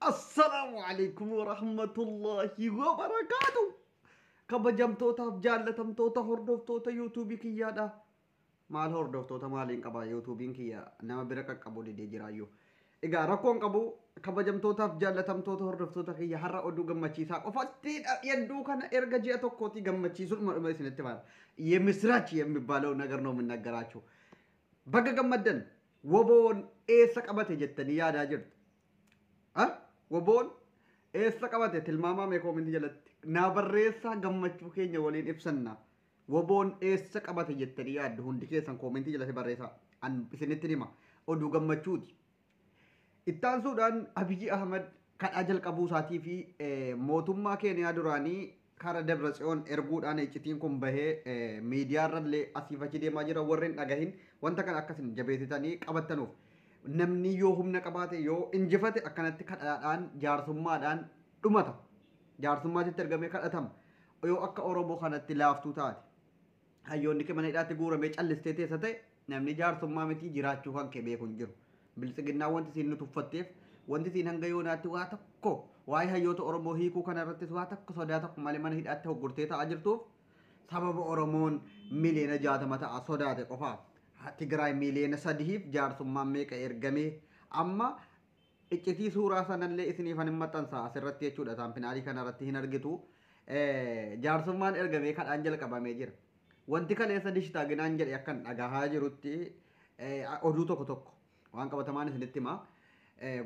Assalamualaikum warahmatullahi wabarakatuh. Kabajamtootaaf jaallatamtoota hordoftoota yuutuubii kiyyaadha. Maal hordoftoota maaliin qaba yuutuubiin kiyya nama bira qaqqabu didee jiraayyuu. Egaa rakkoon qabu kabajamtootaaf jaallatamtoota hordoftoota kiyya har'a oduu gammachiisaa qofatti yedduu kana erga ji'a tokkooti gammachiisuun madhuma isinitti faana. የምስራች የሚባለው ነገር ነው የምናገራችሁ። Baga gammaddan woboon eessa qabate jettanii yaadaa jirtu. Woboon eessa qabate tilmaamaa mee koominti jalatti naa barreessaa gammachuu keenya waliin ibsanna. Woboon eessa qabate jettanii yaaddu hundi keessan koominti jalatti barreessaa. An isinitti hima oduu gammachuuti. Ittaansuudhaan Abiyyi Ahmad kadhaa jalqabuu isaatii fi mootummaa Keeniyaa duraanii kara Dabratsiyoon erguudhaan iccitiin kun bahee miidiyaarrallee asii fachi deemaa jira warreen dhagahin wanta kana akkasin jabeessitanii qabattanuuf. Namni yoo humna qabaate yoo injifate akkanatti kadhaadhaan jaarsummaadhaan dhumata. Jaarsummaatitti ergamee kadhatama. Yoo akka Oromoo kanatti laaftuu taate. Hayyoonni kee mana hidhaatti guuramee callistee teessa ta'e namni jaarsummaa miti jiraachuu kan kee beeku hin jiru. Bilisiginnaa wanti siin nu tuffatteef wanti siin hanga yoonaatti waa tokko waa'ee hayyoota Oromoo hiikuu kana irrattis waa tokko sodaa tokko malee mana hidhaatti hoggurtee ta'aa jirtuuf sababa Oromoon miliyoona 60 ta'a sodaate qofaaf. Tigraay miliyoona 3 jaarsummaan meeqa ergamee amma iccitii suuraa sanallee isiniif hin maxxansa asirratti jechuudha saampinaalii kanarratti hin argitu jaarsummaan ergamee kadhaan jalqabamee jira. Wanti kaleessa dishtaaginaan jedhe akkan dhagahaa jirutti oduu tokko tokko waan qabatamaan isinitti himaa.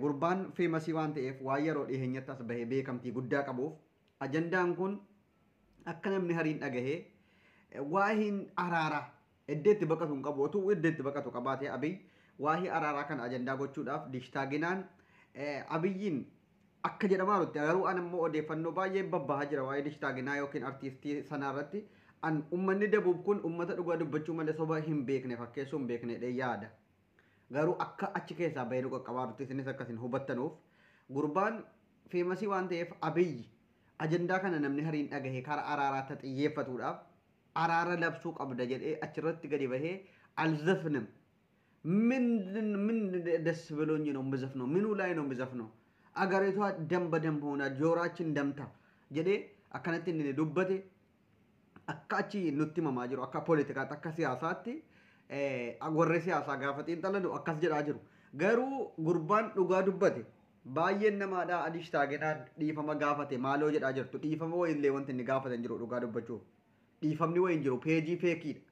Gurbaan feemasii waan ta'eef waan yeroo dhiheenyatti as bahee beekamtii guddaa qabuuf ajandaan kun akka namni hariin dhagahee waahiin araaraa eddeetti baqatu hin qabu otuu eddeetti baqatu qabaatee Abiy waahii araaraa kana ajandaa gochuudhaaf dishtaaginaan Abiyyiin akka jedhamaa jirutti garuu an immoo odeeffannoo baay'ee babbahaa jira waa'ee dishtaaginaa yookiin artiistii sanarratti an ummanni dabuuf kun ummata dhugaa dubbachuu malee soba hin beekne fakkeessuu hin beekne yaada. Garuu akka achi keessaa bahee dhugaa qabaarutti isinis akkasin hubattanuuf gurbaan feemasii waan ta'eef Abiyyi ajandaa kana namni hariin dhagahee karaa araaraatti xiyyeeffatuudhaaf araara labsuu qabda jedhee achirratti gadi bahee alzafንም ምን ደስ ብሎኝ ነው የምዘፍነው ምኑ ላይ ነው የምዘፍነው አገሪቷ ደም በደም ሆና ጆሮአችን ደምታ ጀዴ አከነቲ ዱበቴ አካቺ ኑቲ መማጅሩ አካ ፖለቲካት አካ ሲያሳቲ warri siyaasaa gaafatiin xalanu akkas jedhaa jiru. Garuu gurbaan dhugaa dubbate baay'een namaadhaa dishtaaginaan dhiifama gaafate maaloo jedhaa jirtu dhiifama wayillee wanti inni gaafatan jiru dhugaa dubbachuuf. Dhiifamni wayin jiru peejii feekiidha.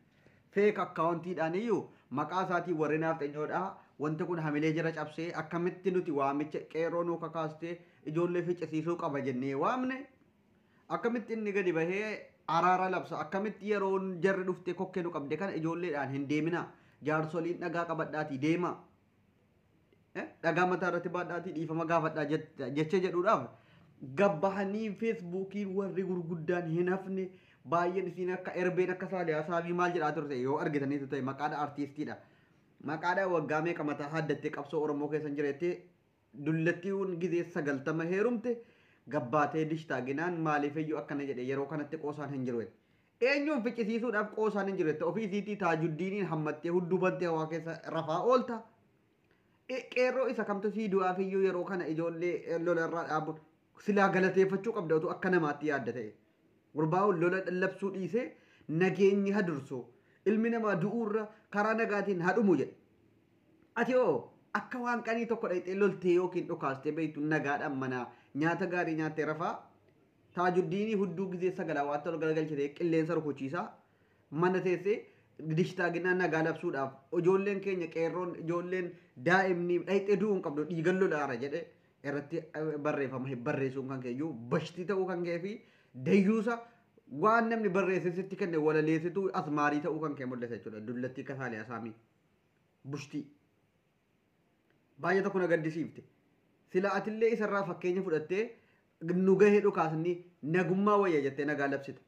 Feek akkaawuntiidhaan iyyuu maqaa isaatii warri naaf xeenyoodhaa wanti kun hamilee jira cabsee akkamitti nuti waamicha qeeroo nuu kakaastee ijoollee ficcisiisuu qaba jennee waamne akkamitti inni gadi bahee araara labsa akkamitti yeroon jarri dhuftee kokkeenu qabde kana ijoolleedhaan hin deemina jaarsoliin dhagaa qabadhaatii deema dhagaa mataa irratti baadhaatii dhiifama gaafadhaa jecha jedhuudhaaf gabbahanii feesbuukiin warri gurguddaan hin hafne baay'een isiin akka erbeen akka saaliyaa saabii maal jedhaa turte yoo argitaniitu ta'e maqaadha artiistiidha maqaadha waggaa meeqa mataa haddattee qabsoo Oromoo keessan jireettee dullattiiwwan gizee 90 heerumte gabbaatee dishtaaginaan maaliif iyyuu akkana jedhe yeroo kanatti qoosaan hin jiru. Eenyuun ficcisiisuudhaaf qoosaan hin jiru. Ofii isiitii taajuddiiniin hammattee hudduu bantee hawaa keessa rafaa oolta. Qeerroo isa kamtu sii du'aaf iyyuu yeroo kana ijoollee lolarraa dhaabu silaa galateeffachuu qabda otoo akka namaatti yaadda ta'e. Gurbaa'uun lola dhallabsuu dhiisee nageenyi hadursu ilmi namaa du'uurra karaa nagaatiin hadhumu jedhe. Ati hoo akka waan qanii tokko dhayxee loltee yookiin dhukaastee beektu nagaadhaan manaa nyaata gaarii nyaattee rafaa taajuddiinii hudduu gizee sagalaa waan ta'u galgalchitee qilleensa rukuchiisaa mana teessee dishtaaginaan nagaa labsuudhaaf ijoolleen keenya qeerroon ijoolleen daa'imni dhayxee du'uu hin qabdu dhiigan lolaara jedhe irratti barreeffama barreessuun kan keeyyuu bashtii ta'uu kan kee fi dayyuusa waan namni barreessisitti kenne walaleessituu asmaarii ta'uu kan kee mul'isa jechuudha dullattii kasaalee asaamii bushtii. Baay'ee tokko na gaddisiifte. Sila atillee isarraa fakkeenya fudhattee nu gahee dhukaasni nagummaa wayya jettee nagaa labsite.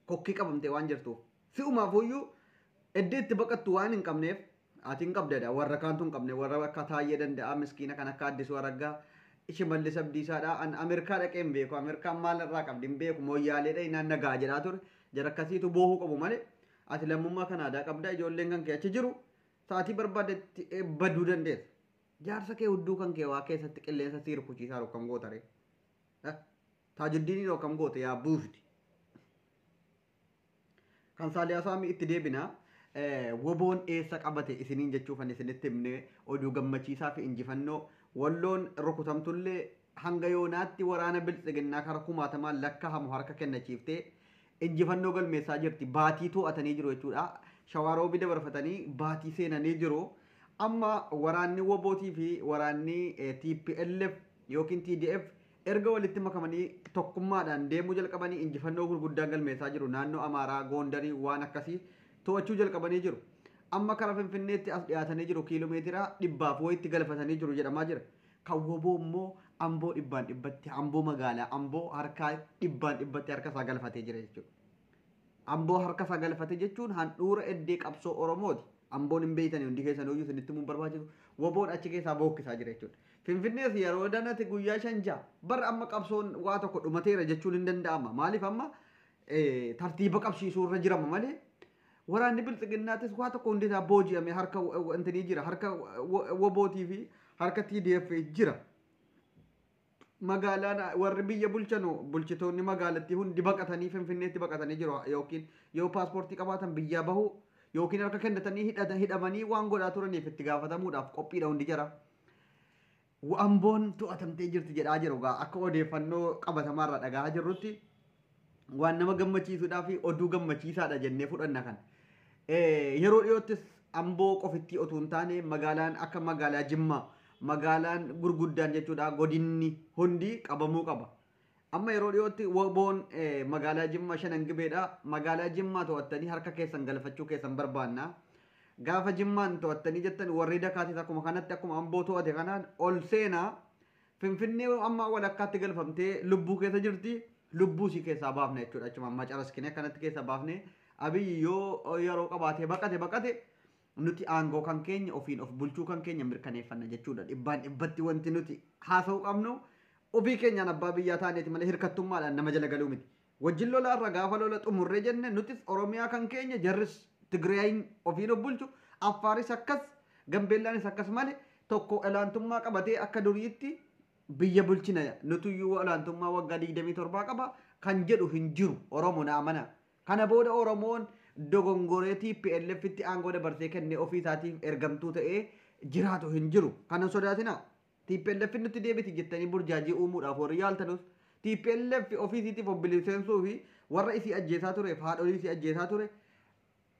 Kokkii qabamtee waan jirtuuf. Si'umaafuyyuu eddeetti baqattu waan hin qabneef ati hin qabdedha. Warra kaantu hin qabne warra akka taayee danda'a miskiina kan akka Addisuu Araggaa Shimallis Abdiisaadha. An Ameerikaa dhaqee hin beeku. Ameerikaan maalirraa qabdi hin beeku. Mooyyaaleedha inaan nagaa jedhaa ture. Jara akkasiitu boohuu qabu malee ati lammummaa Kanaadaa qabda ijoolleen kan kee achi jiru sa'aatii barbaadetti baduu dandeessa. jaarsa kee hudduu kan kee waa keessatti qilleensa sii rukuchiisaa jiru kam goota ree? Taajuddiin yoo kam goote yaa buufti. Kan Saaliyaa itti deebina. Woboon eessa qabate isiniin jechuufan isinitti himne oduu gammachiisaa fi injifannoo walloon rukutamtullee hanga yoonaatti waraana biltsiginnaa kara kumaatamaan lakkaa'amu harka kennachiiftee injifannoo galmeessaa jirti. Baatii to'atanii jiru jechuudha. Shawaaroobii dabarfatanii baatii seenanii jiru. Amma waraanni wobootii fi waraanni TPLF yookiin TDF erga walitti makamanii tokkummaadhaan deemuu jalqabanii injifannoo gurguddaa galmeessaa jiru. Naannoo Amaaraa, Goondarii waan akkasii to'achuu jalqabanii jiru. Amma karaa Finfinneetti as dhiyaatanii jiru. Kiiloomeetira 100 wayitti galfatanii jiru jedhamaa jira. Kan woboo immoo Amboo 100tti, Amboo magaalaa, Amboo harkaa 100tti harka isaa galfatee jira jechuudha. Amboo harka isaa galfatee jechuun handhuura eddee qabsoo Oromooti. Amboon hin beeytanii hundi keessan hojii isinitti mun barbaachisu. Woboon achi keessaa bookkisaa jira jechuudha. Finfinnees yeroo danate guyyaa 5 bara amma qabsoon waa tokko dhumateera jechuun hin danda'ama. Maaliif amma tartiiba qabsiisuu irra jirama malee waraanni biltsiginnaatis waa tokko hundi isaa booji'ame harka wantanii jira. Harka wobootii fi harka TDF jira. Magaalaan warri biyya bulchanu bulchitoonni magaalattii hundi baqatanii Finfinneetti baqatanii jiru yookiin yoo paaspoortii qabaatan biyyaa bahu yookiin harka kennatanii hidhamanii waan godhaa turaniif itti gaafatamuudhaaf qophiidha hundi jira. Amboon to'atamtee jirti jedhaa jiru akka odeeffannoo qabatamaarraa dhagaa jirrutti waan nama gammachiisuudhaa fi oduu gammachiisaadha jennee fudhanna kan. Yeroo dhiyoottis Amboo qofitti otoo hin taane magaalaan akka magaalaa Jimmaa magaalaan gurguddaan jechuudha godinni hundi qabamuu qaba. Amma yeroo dhiyootti woboon magaalaa Jimmaa Shanangibeedha. Magaalaa Jimmaa to'attanii harka keessan galfachuu keessan barbaanna. Gaafa Jimmaan to'attanii jettan warri Dakaatis akkuma kanatti akkuma Amboo to'ate kanaan ol seenaa Finfinnee amma walakkaatti galfamtee lubbuu keessa jirti. Lubbuu si keessaa baafna jechuudha. Achuma amma caraskine akkanatti keessa baafne Abiyyi yoo yeroo qabaatee baqate nuti aangoo kan keenya ofiin of bulchuu kan keenya mirkaneeffanna jechuudha. 100% wanti nuti haasa'uu qabnu ofii keenyaan abbaa biyyaa taaneeti malee hirkattummaadhaan nama jala galuu miti. Wajjin lola irra gaafa lola xumurree jenne nutis Oromiyaa kan keenya jarris Tigraayin ofiin of bulchu Affaaris akkas Gambeellaanis akkas malee tokko olaantummaa qabatee akka duriitti biyya bulchina nutuyyuu olaantummaa waggaa 27 qaba kan jedhu hin jiru. Oromoo na amana. Kana booda Oromoon dogongoree TPLFitti aangoo dabarsee kennee ofii isaatiif ergamtuu ta'ee jiraatu hin jiru. Kana sodaatina. TPLF nutti deebiti jettanii burjaajii uumuudhaaf warri yaaltanus TPLF ofiisiitiif obbileessensuu fi warra isii ajjeesaa ture haadholii isii ajjeesaa ture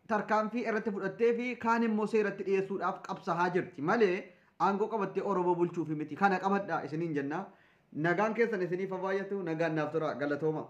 tarkaanfii irratti fudhattee fi kaan immoo seeratti dhiyeessuudhaaf qabsahaa jirti malee aangoo qabattee Oromoo bulchuuf miti. Kana qabadhaa isiniin jenna. Nagaan keessan isiniif baay'atu nagaan naaf tura galatooma.